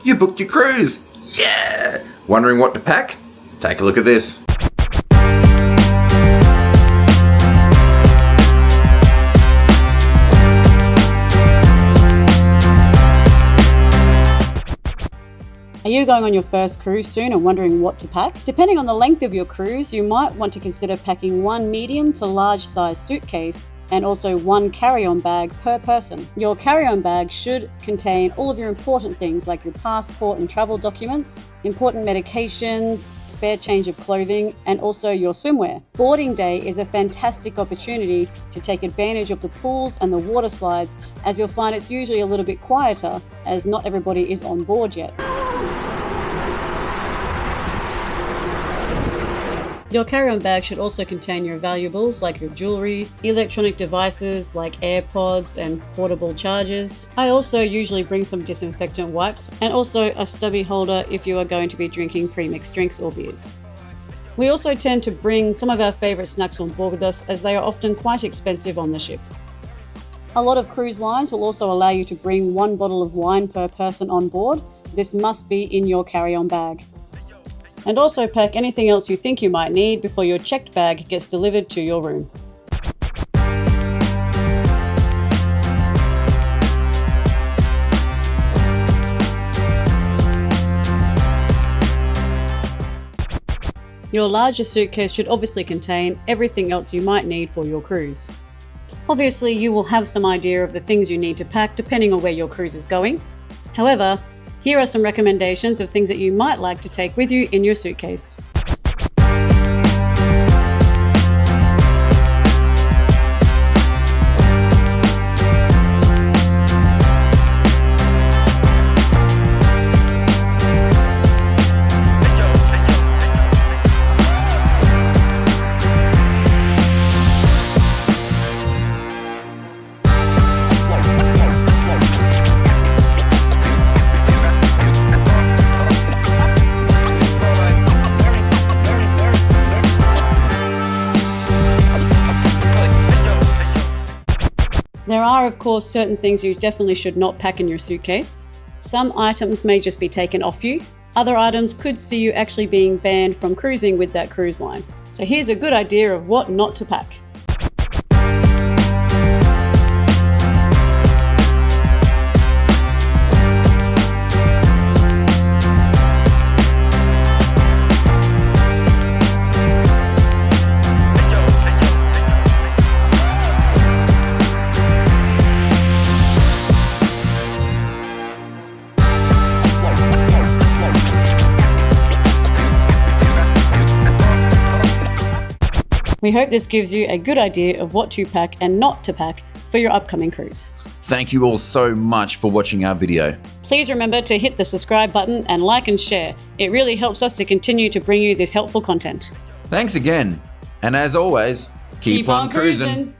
You booked your cruise! Yeah! Wondering what to pack? Take a look at this. Are you going on your first cruise soon and wondering what to pack? Depending on the length of your cruise, you might want to consider packing one medium to large size suitcase and also one carry-on bag per person. Your carry-on bag should contain all of your important things like your passport and travel documents, important medications, spare change of clothing, and also your swimwear. Boarding day is a fantastic opportunity to take advantage of the pools and the water slides, as you'll find it's usually a little bit quieter as not everybody is on board yet. Your carry-on bag should also contain your valuables like your jewelry, electronic devices like AirPods and portable chargers. I also usually bring some disinfectant wipes and also a stubby holder if you are going to be drinking pre-mixed drinks or beers. We also tend to bring some of our favourite snacks on board with us, as they are often quite expensive on the ship. A lot of cruise lines will also allow you to bring one bottle of wine per person on board. This must be in your carry-on bag. And also pack anything else you think you might need before your checked bag gets delivered to your room. Your larger suitcase should obviously contain everything else you might need for your cruise. Obviously, you will have some idea of the things you need to pack depending on where your cruise is going. However, here are some recommendations of things that you might like to take with you in your suitcase. There are, of course, certain things you definitely should not pack in your suitcase. Some items may just be taken off you. Other items could see you actually being banned from cruising with that cruise line. So here's a good idea of what not to pack. We hope this gives you a good idea of what to pack and not to pack for your upcoming cruise. Thank you all so much for watching our video. Please remember to hit the subscribe button and like and share. It really helps us to continue to bring you this helpful content. Thanks again. And as always, keep on cruising.